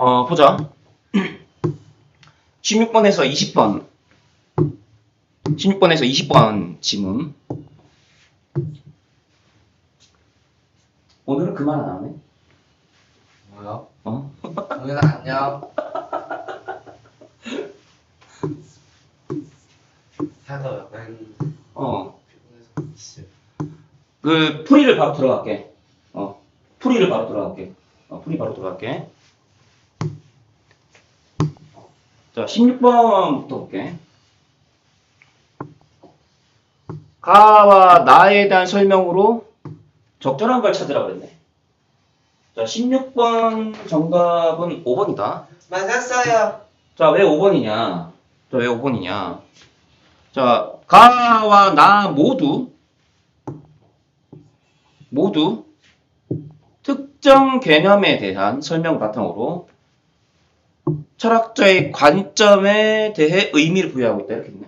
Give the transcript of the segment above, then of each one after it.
보자. 16번에서 20번. 16번에서 20번 지문. 오늘은 그 말 안 하네. 뭐야? 동현아 안녕. 살다 약간 피곤해서. 그 풀이를 바로 들어갈게. 풀이를 바로 들어갈게. 풀이 바로 들어갈게. 자, 16번부터 볼게. 가와 나에 대한 설명으로 적절한 걸 찾으라 그랬네. 자, 16번 정답은 5번이다. 맞았어요. 자, 왜 5번이냐? 자, 가와 나 모두 특정 개념에 대한 설명 바탕으로 철학자의 관점에 대해 의미를 부여하고 있다. 이렇게 있네.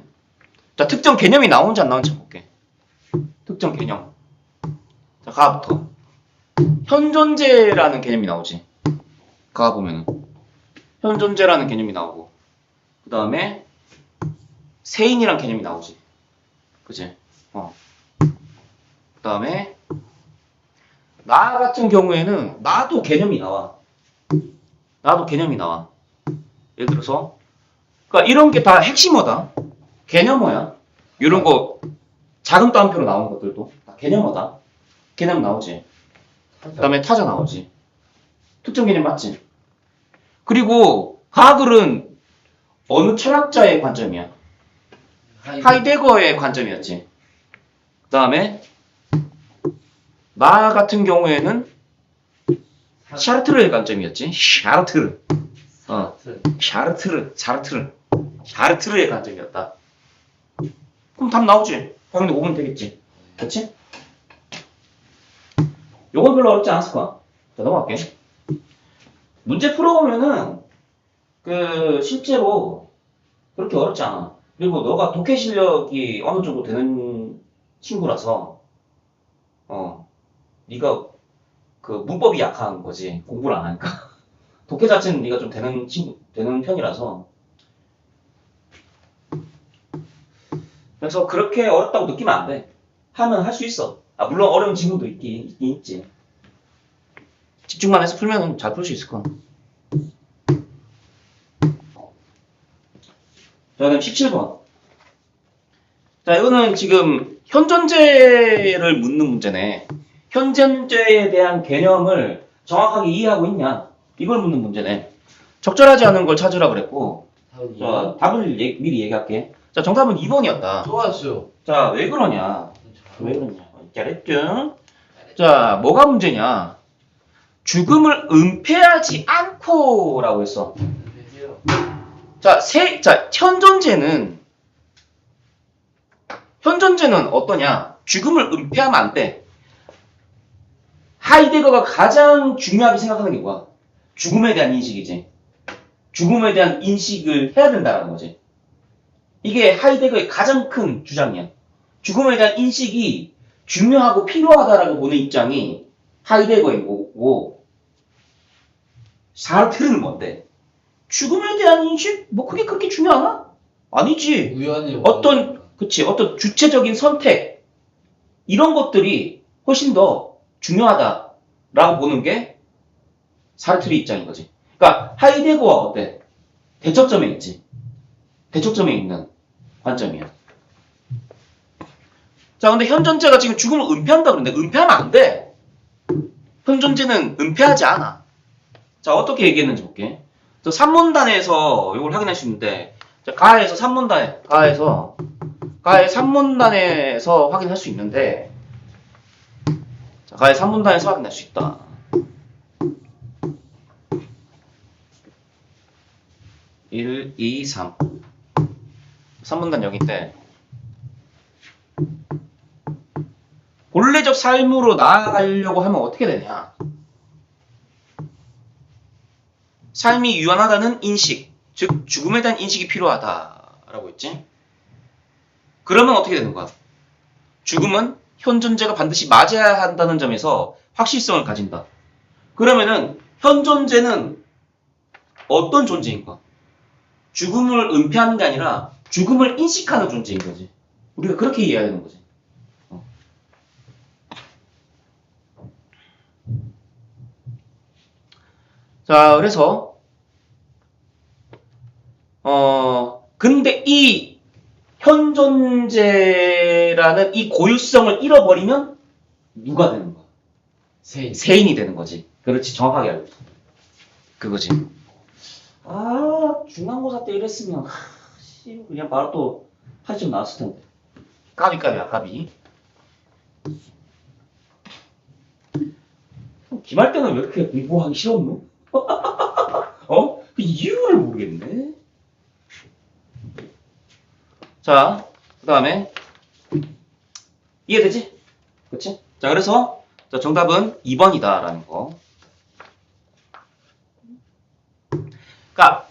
자, 특정 개념이 나오는지 안 나오는지 볼게. 특정 개념. 자, 가부터. 현존재라는 개념이 나오지. 가 보면은. 현존재라는 개념이 나오고. 그 다음에 세인이란 개념이 나오지. 그치? 그 다음에 나 같은 경우에는 나도 개념이 나와. 예를 들어서 그러니까 이런 게 다 핵심어다. 개념어야. 이런 거 작은 따옴표로 나오는 것들도 다 개념어다. 개념 나오지. 그 다음에 타자 나오지. 특정 개념 맞지? 그리고 가글은 어느 철학자의 관점이야? 하이데거의 관점이었지. 그 다음에 나 같은 경우에는 샤르트르의 관점이었지. 샤르트르의 관점이었다. 그럼 답 나오지. 당연히 5번 되겠지. 그렇지? 요건 별로 어렵지 않았을 거야. 자, 넘어갈게. 문제 풀어보면은 실제로 그렇게 어렵지 않아. 그리고 너가 독해 실력이 어느 정도 되는 친구라서 네가 그 문법이 약한 거지. 공부를 안 하니까. 독해 자체는 네가 좀 되는 편이라서. 그래서 그렇게 어렵다고 느끼면 안 돼. 하면 할 수 있어. 물론 어려운 친구도 있긴 있지. 집중만 해서 풀면 잘 풀 수 있을 거야. 자, 그다음 17번. 자, 이거는 지금 현존재를 묻는 문제네. 현존재에 대한 개념을 정확하게 이해하고 있냐? 이걸 묻는 문제네. 적절하지 않은 걸 찾으라 그랬고. 자, 답을 미리 얘기할게. 자, 정답은 2번이었다. 좋았어요. 자, 왜 그러냐? 잘했죠? 자, 뭐가 문제냐? 죽음을 은폐하지 않고 라고 했어. 자, 현존재는 어떠냐? 죽음을 은폐하면 안 돼. 하이데거가 가장 중요하게 생각하는 게 뭐야? 죽음에 대한 인식이지. 죽음에 대한 인식을 해야 된다는 거지. 이게 하이데거의 가장 큰 주장이야. 죽음에 대한 인식이 중요하고 필요하다라고 보는 입장이 하이데거인 거고, 사르트르는 뭔데? 죽음에 대한 인식? 뭐 그게 그렇게 중요하나? 아니지. 우연히 어떤 주체적인 선택 이런 것들이 훨씬 더 중요하다라고 보는 게 사르트르의 입장인 거지. 그러니까 하이데거와 어때? 대척점에 있지. 대척점에 있는 관점이야. 자, 근데 현존재가 지금 죽음을 은폐한다 그러는데 은폐하면 안 돼. 현존재는 은폐하지 않아. 자, 어떻게 얘기했는지 볼게. 저 3문단에서 이걸 확인할 수 있는데, 자, 가의 3문단에서 확인할 수 있는데, 자, 가의 3문단에서 확인할 수 있다. 1, 2, 3. 3문단 여기인데, 본래적 삶으로 나아가려고 하면 어떻게 되냐? 삶이 유한하다는 인식, 즉 죽음에 대한 인식이 필요하다라고 했지. 그러면 어떻게 되는 거야? 죽음은 현존재가 반드시 맞아야 한다는 점에서 확실성을 가진다. 그러면은 현존재는 어떤 존재인가? 죽음을 은폐하는 게 아니라 죽음을 인식하는 존재인 거지. 우리가 그렇게 이해해야 되는 거지. 자, 그래서 근데 이 현존재라는 이 고유성을 잃어버리면 누가 되는 거야? 세인이 되는 거지. 그렇지, 정확하게 알고 있어. 그거지. 중간고사 때 이랬으면 그냥 바로 또 80점 나왔을 텐데. 까비까비야, 까비. 기말 때는 왜 이렇게 공부하기 싫었노? 그 이유를 모르겠네. 자, 그 다음에 이해되지? 그치? 자, 그래서 자, 정답은 2번이다라는 거. 그러니까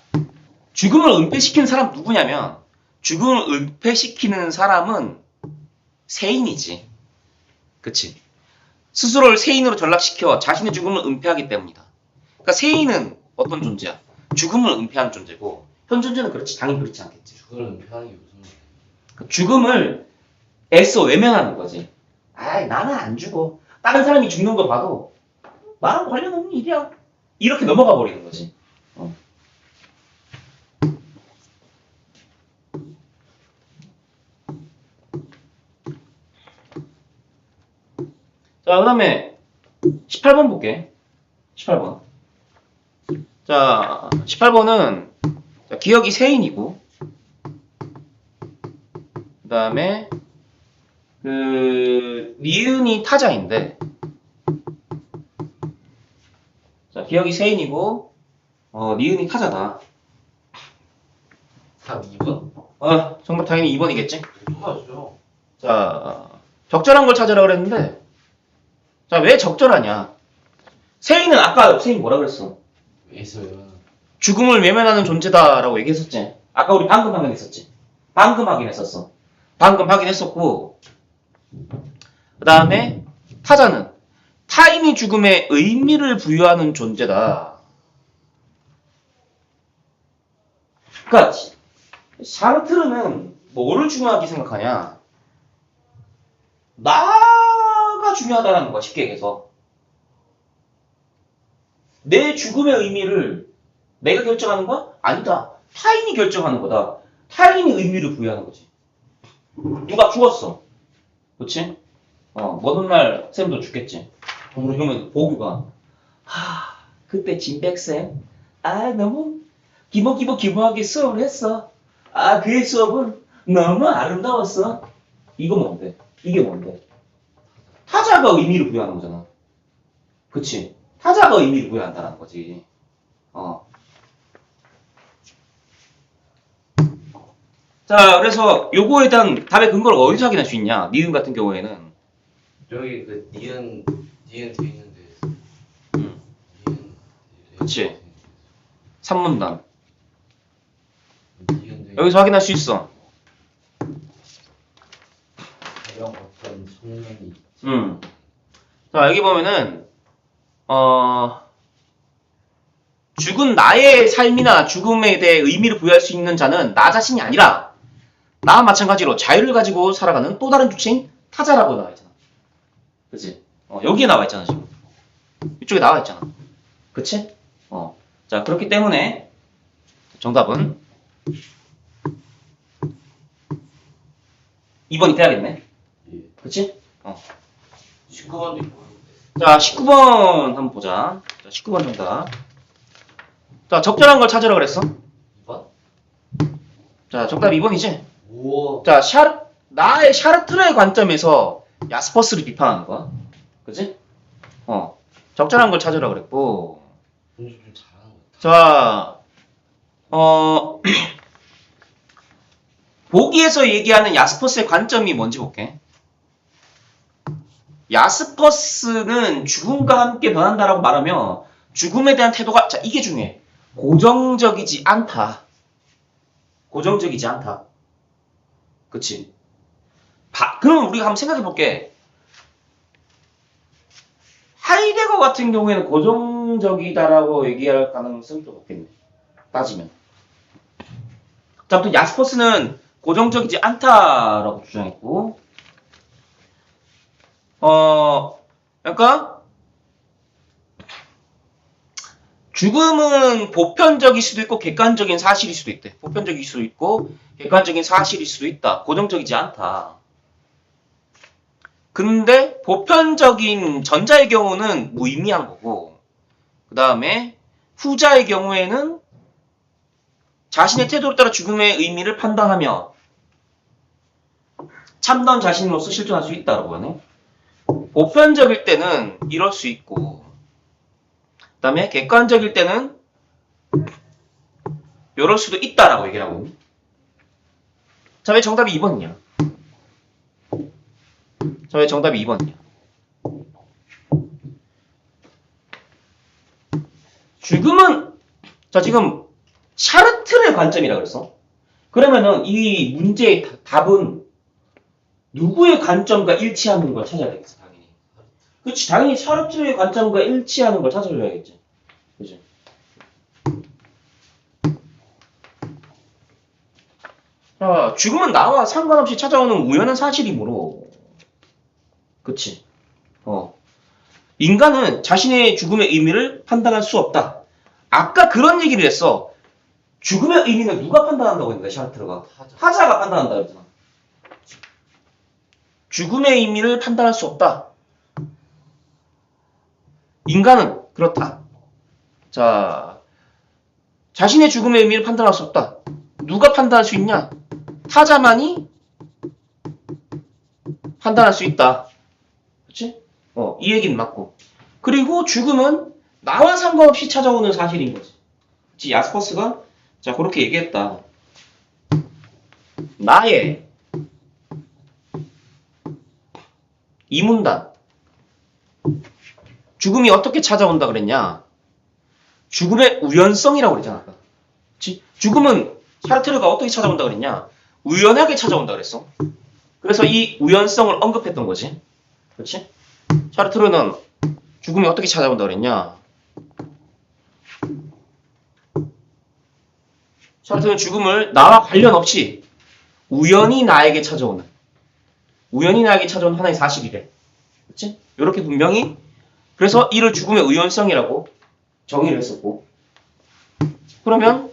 죽음을 은폐시키는 사람 누구냐면 죽음을 은폐시키는 사람은 세인이지. 그치? 스스로를 세인으로 전락시켜 자신의 죽음을 은폐하기 때문이다. 그러니까 세인은 어떤 존재야? 죽음을 은폐하는 존재고 현존재는 그렇지, 당연히 그렇지 않겠지. 죽음을 은폐하는 게 무슨 말이야? 죽음을 애써 외면하는 거지. 나는 안 죽어. 다른 사람이 죽는 거 봐도 나랑 관련 없는 일이야. 이렇게 넘어가 버리는 거지. 자, 그 다음에 18번 볼게. 18번. 자, 18번은 기억이 세인이고 그 다음에 니은이 타자인데 자, 기억이 세인이고 니은이 타자다. 3, 2번? 정답 당연히 2번이겠지? 똑같죠. 자, 적절한 걸 찾으라 그랬는데 자, 왜 적절하냐? 세인은 아까 세인 뭐라 그랬어? 왜 있어요? 죽음을 외면하는 존재다라고 얘기했었지. 아까 우리 방금 확인했었지. 방금 확인했었어. 방금 확인했었고 그 다음에 타자는 타인이 죽음에 의미를 부여하는 존재다. 그러니까 사르트르는 뭐를 중요하게 생각하냐? 나가 중요하다는 거야, 쉽게 얘기해서. 내 죽음의 의미를 내가 결정하는 거야? 아니다. 타인이 결정하는 거다. 타인이 의미를 부여하는 거지. 누가 죽었어. 그치? 먼 훗날 쌤도 죽겠지. 그러면 보규가 그때 진백쌤 너무 기모하게 수업을 했어. 그의 수업은 너무 아름다웠어. 이거 뭔데? 이게 뭔데? 타자가 의미를 부여하는 거잖아. 그치? 타자가 의미를 부여한다는 거지. 자, 그래서 요거에 대한 답의 근거를 어디서 확인할 수 있냐? 니은 같은 경우에는 여기 그 니은 돼 있는데. 니은. 그치. 산문단. 니은 돼. 여기서 확인할 수 있어. 이런 어떤 성능이 있지. 자, 여기 보면은 죽은 나의 삶이나 죽음에 대해 의미를 부여할 수 있는 자는 나 자신이 아니라 나와 마찬가지로 자유를 가지고 살아가는 또 다른 주체인 타자라고 나와 있잖아. 그치? 여기에 나와 있잖아, 지금. 이쪽에 나와 있잖아. 그치? 자, 그렇기 때문에 정답은 2번이 돼야겠네. 예. 그치? 19번도 있고. 자, 19번 한번 보자. 자, 19번 정답. 자, 적절한 걸 찾으라 그랬어. 2번? 자, 정답 2번이지? 우와. 자, 나의 샤르트르의 관점에서 야스퍼스를 비판하는 거야. 그치? 적절한 걸 찾으라 그랬고. 공주 좀 잘하는 것 같아. 자, 보기에서 얘기하는 야스퍼스의 관점이 뭔지 볼게. 야스퍼스는 죽음과 함께 변한다라고 말하며 죽음에 대한 태도가, 자, 이게 중요해. 고정적이지 않다. 고정적이지 않다. 그치? 그럼 우리가 한번 생각해 볼게. 하이데거 같은 경우에는 고정적이다라고 얘기할 가능성이 좀 높겠네. 따지면. 자, 아무튼 야스퍼스는 고정적이지 않다라고 주장했고, 그러니까 죽음은 보편적일 수도 있고 객관적인 사실일 수도 있대. 보편적일 수도 있고 객관적인 사실일 수도 있다. 고정적이지 않다. 근데 보편적인 전자의 경우는 무의미한 거고, 그 다음에 후자의 경우에는 자신의 태도에 따라 죽음의 의미를 판단하며 참다운 자신으로서 실존할 수 있다라고 하네. 보편적일 때는 이럴 수 있고, 그 다음에 객관적일 때는 이럴 수도 있다라고 얘기를 하고. 자, 왜 정답이 2번이냐? 자, 왜 정답이 2번이냐? 죽음은, 자, 지금 샤르트르의 관점이라 그랬어. 그러면은 이 문제의 답은 누구의 관점과 일치하는 걸 찾아야 되겠어, 당연히. 그치, 당연히 샤르트르의 관점과 일치하는 걸 찾아줘야겠지. 그치? 자, 죽음은 나와 상관없이 찾아오는 우연한 사실이므로, 그치? 인간은 자신의 죽음의 의미를 판단할 수 없다. 아까 그런 얘기를 했어. 죽음의 의미는 누가 판단한다고 했는데, 샤르트르가? 타자가 판단한다 그랬잖아. 죽음의 의미를 판단할 수 없다. 인간은 그렇다. 자, 자신의 죽음의 의미를 판단할 수 없다. 누가 판단할 수 있냐? 타자만이 판단할 수 있다. 그치? 이 얘기는 맞고. 그리고 죽음은 나와 상관없이 찾아오는 사실인 거지. 그치? 야스퍼스가 자, 그렇게 얘기했다. 나의 이문단. 죽음이 어떻게 찾아온다 그랬냐? 죽음의 우연성이라고 그랬잖아. 아까. 그치? 죽음은 샤르트르가 어떻게 찾아온다 그랬냐? 우연하게 찾아온다 그랬어. 그래서 이 우연성을 언급했던 거지. 그렇지? 샤르트르는 죽음이 어떻게 찾아온다 그랬냐? 샤르트르는 죽음을 나와 관련 없이 우연히 나에게 찾아오는 하나의 사실이래. 그렇지? 이렇게 분명히 그래서 이를 죽음의 우연성이라고 정의를 했었고, 그러면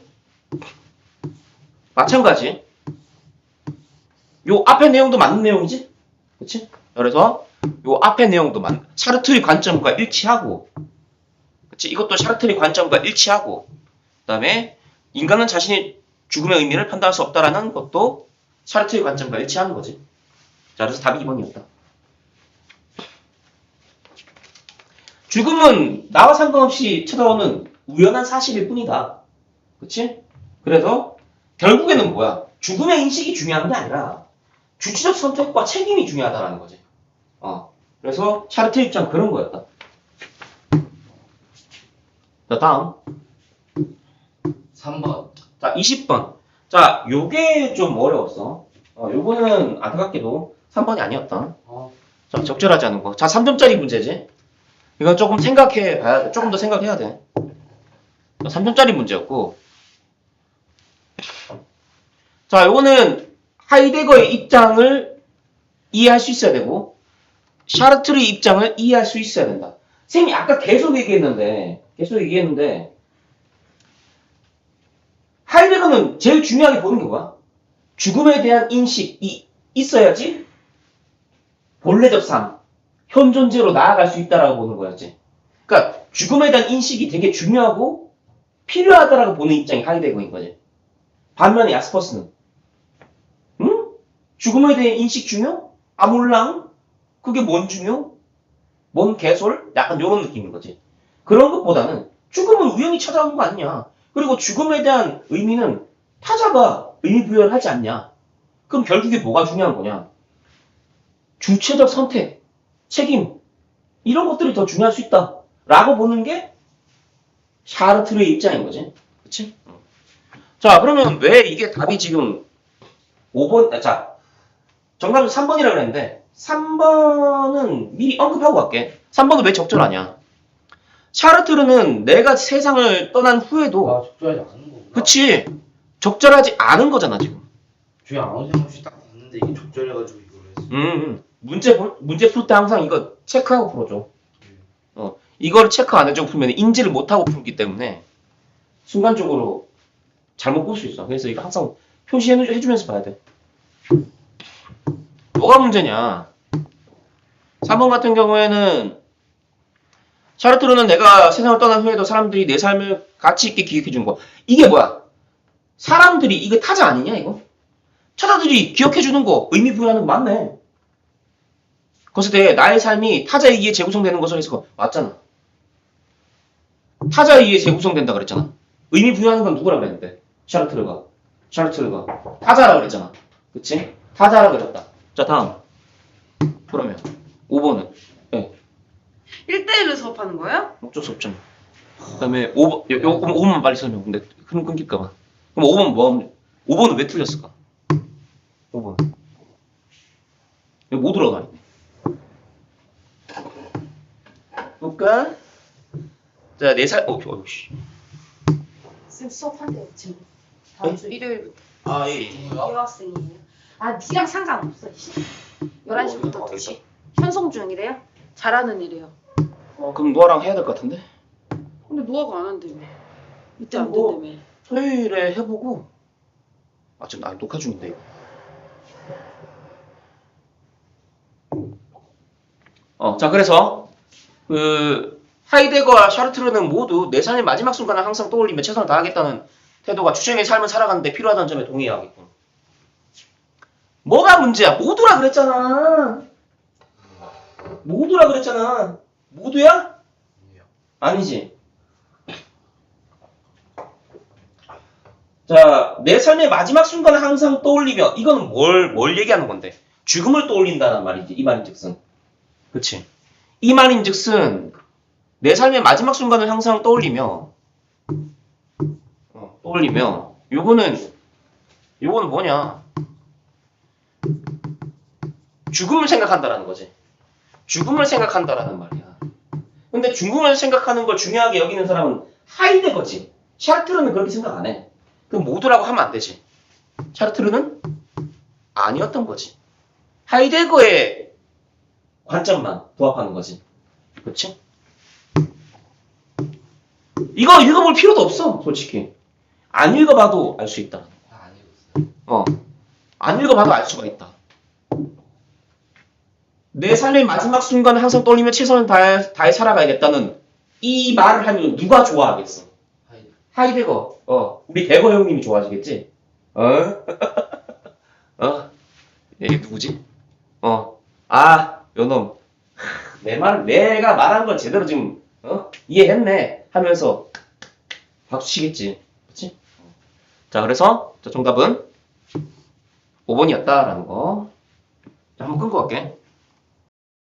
마찬가지 요 앞에 내용도 맞는 내용이지? 그렇지? 그래서 요 앞에 내용도 샤르트르의 관점과 일치하고, 그렇지? 이것도 샤르트르의 관점과 일치하고, 그 다음에 인간은 자신의 죽음의 의미를 판단할 수 없다라는 것도 샤르트르의 관점과 일치하는 거지. 자, 그래서 답이 2번이었다. 죽음은 나와 상관없이 찾아오는 우연한 사실일 뿐이다. 그치? 그래서 결국에는 뭐야? 죽음의 인식이 중요한 게 아니라 주체적 선택과 책임이 중요하다라는 거지. 그래서 샤르트 입장 그런 거였다. 자, 다음. 3번. 자, 20번. 자, 요게 좀 어려웠어. 요거는 안타깝게도 3번이 아니었다. 자, 적절하지 않은 거. 자, 3점짜리 문제지. 이건 조금 생각해 봐야 돼. 조금 더 생각해야 돼. 3점짜리 문제였고. 자, 요거는 하이데거의 입장을 이해할 수 있어야 되고, 샤르트르의 입장을 이해할 수 있어야 된다. 선생님이 아까 계속 얘기했는데, 하이데거는 제일 중요하게 보는 게 뭐야? 죽음에 대한 인식이 있어야지 본래적 삶, 현존재로 나아갈 수 있다라고 보는 거였지. 그러니까 죽음에 대한 인식이 되게 중요하고 필요하다라고 보는 입장이 하이데거인 거지. 반면에 야스퍼스는 죽음에 대한 인식 중요? 아 몰랑? 그게 뭔 중요? 뭔 개솔? 약간 이런 느낌인 거지. 그런 것보다는 죽음은 우연히 찾아오는 거 아니냐. 그리고 죽음에 대한 의미는 타자가 의미 부여를 하지 않냐. 그럼 결국에 뭐가 중요한 거냐? 주체적 선택, 책임 이런 것들이 더 중요할 수 있다 라고 보는 게 샤르트르의 입장인 거지. 그치? 자, 그러면 왜 이게 답이 지금 5번, 자, 정답은 3번이라고 그랬는데 3번은 미리 언급하고 갈게. 3번은 왜 적절하냐? 샤르트르는 내가 세상을 떠난 후에도 아, 적절하지 않은 거구나. 그치 적절하지 않은 거잖아 지금. 주에 아무 생각 없이 딱 봤는데 이게 적절해가지고 이걸 했어. 문제 풀 때 항상 이거 체크하고 풀어줘. 이걸 체크 안 해주고 풀면 인지를 못하고 풀기 때문에 순간적으로 잘못 볼 수 있어. 그래서 이거 항상 표시해주면서 봐야 돼. 뭐가 문제냐? 3번 같은 경우에는 샤르트르는 내가 세상을 떠난 후에도 사람들이 내 삶을 가치 있게 기억해 주는 거. 이게 뭐야? 사람들이 이거 타자 아니냐 이거? 타자들이 기억해 주는 거, 의미 부여하는 거 맞네. 그것에 대해 나의 삶이 타자에 의해 재구성되는 것을 해서 맞잖아. 타자에 의해 재구성된다 그랬잖아. 의미 부여하는 건 누구라 그랬는데? 샤르트르가 타자라 그랬잖아. 그치? 타자라 그랬다. 자 다음. 그러면 5번은 1대1로 수업하는 거예요? 어쩔 수 없잖아. 그 다음에 5번, 5번만 빨리 설명. 근데 흐름 끊길까봐. 그럼 5번 뭐, 5번은 왜 틀렸을까? 5번. 여기 뭐 들어가 있네. 볼까? 자, 4살, 씨. 쌤 수업한대요 지금. 다음 주 일요일부터. 아, 예. 유학생이에요. 아 니랑 상관없어. 11시부터 2시. 현송 중이래요? 잘하는 일이에요. 그럼 노아랑 해야 될 것 같은데? 근데 노아가 안 한다며. 이때 안 뭐, 된다며. 토요일에 해보고. 아, 지금 나 녹화 중인데, 이거. 자, 그래서, 하이데거와 샤르트르는 모두 내 삶의 마지막 순간을 항상 떠올리며 최선을 다하겠다는 태도가 추정의 삶을 살아가는데 필요하다는 점에 동의하겠군. 뭐가 문제야? 모두라 그랬잖아. 모두라 그랬잖아. 모두야? 아니지. 자, 내 삶의 마지막 순간을 항상 떠올리며 이거는 뭘 얘기하는 건데? 죽음을 떠올린다는 말이지. 이 말인즉슨. 그치? 이 말인즉슨 내 삶의 마지막 순간을 항상 떠올리며 요거는 뭐냐? 죽음을 생각한다라는 거지. 죽음을 생각한다라는 말이야. 근데 죽음을 생각하는 걸 중요하게 여기는 사람은 하이데거지. 샤르트르는 그렇게 생각 안 해. 그럼 모두라고 하면 안 되지. 샤르트르는 아니었던 거지. 하이데거의 관점만 부합하는 거지. 그렇지? 이거 읽어볼 필요도 없어, 솔직히. 안 읽어봐도 알 수 있다. 안 읽었어요. 안 읽어봐도 알 수가 있다. 내 삶의 마지막 순간을 항상 떠올리며 최선을 다해 살아가야겠다는 이 말을 하면 누가 좋아하겠어? 하이데거. 우리 대거 형님이 좋아하시겠지? 얘 누구지? 요놈. 내가 말한 걸 제대로 지금, 이해했네. 하면서 박수 치겠지. 그치? 자, 그래서, 정답은 5번이었다라는 거. 자, 한번 끊고 갈게.